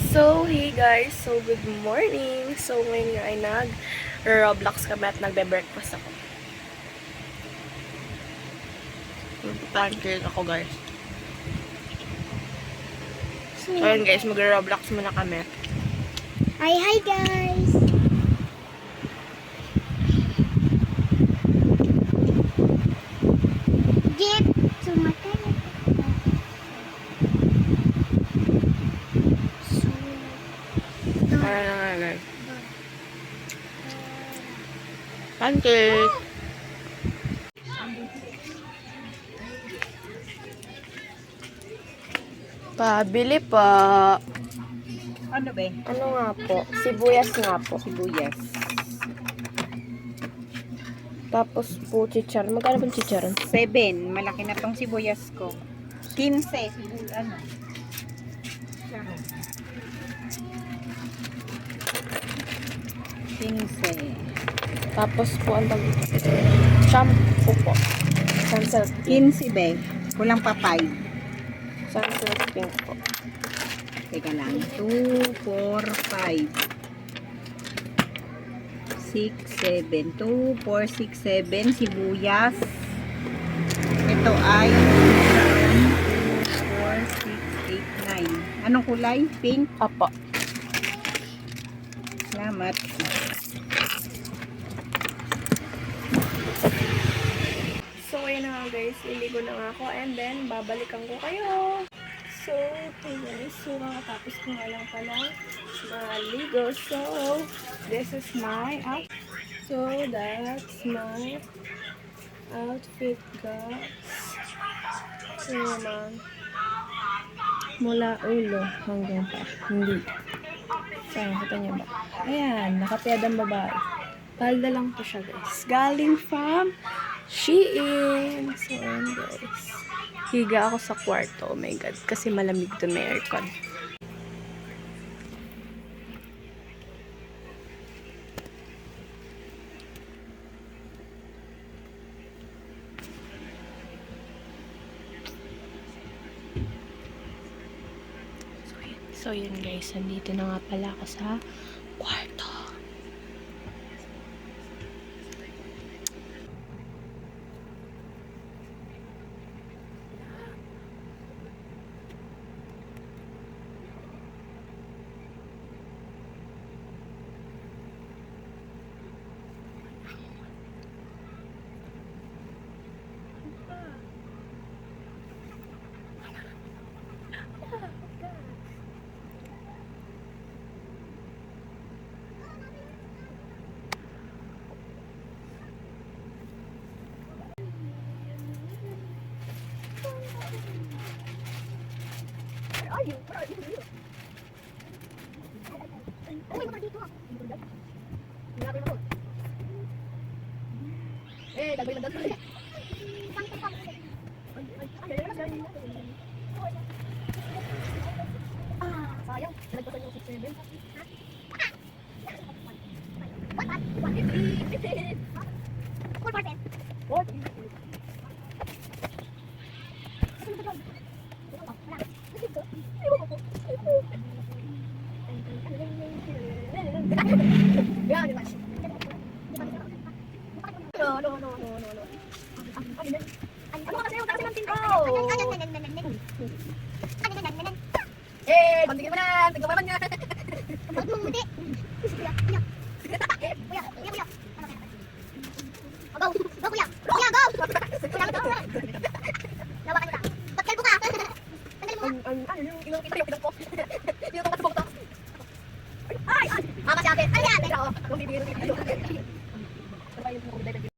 So, hey guys. So, good morning. So, ngayon nga ay nag-Roblox kami at nagbe-breakfast ako. Magpapancake ako, guys. So, ayun guys, mag-Roblox muna kami. Hi guys! Get sumakay. Para na nga, guys. Pancake! Pabili pa. Ano ba? Ano nga po? Sibuyas nga po. Sibuyas. Tapos po, chicharon. Magkano po chicharon? 7. Malaki na tong sibuyas ko. 15. Ano? 15. Tapos po, ang tawag dito. Shampoo po. Sunsilk pink. 15 be. Kulang pa 5. Sunsilk pink po. Teka lang. 2, 4, 5. 6, 7. 2, 4, 6, 7. Sibuyas. Ito ay 2, 4, 6, 8, 9. Anong kulay? Pink. Apo. Salamat. So, ayun na nga guys. Iligo na nga ako. And then, babalikan ko kayo. So, hey guys. So, makatapos ko nga lang pala maligo. So, this is my outfit. So, that's my outfit, guys. So, naman. Mula ulo hanggang pa. Hindi. Saan? Kita niyo ba? Ayan. Nakapiyad ang babae. Palda lang po siya, guys. Galing from Shein. So, ayan, guys. Higa ako sa kwarto. Oh my God. Kasi malamig doon, may aircon. So, yun guys. Nandito na nga pala ako sa kwarto. Eh, bantingin mo na! Tingnan mo naman nga! Huwag mong muti! Kuya! Kuya! Kuya! Kuya! Go! Go, kuya! Kuya, go! Kuya, go! Nawakan mo na! Ba't kalbo ka? Tanggalin mo nga! Ano yung ilang kita yung pinag ko? Yung tong kasabog to. Ay! Mama si ate! Ay, ate! Kung bibigyan ng video. Ano ba yung mga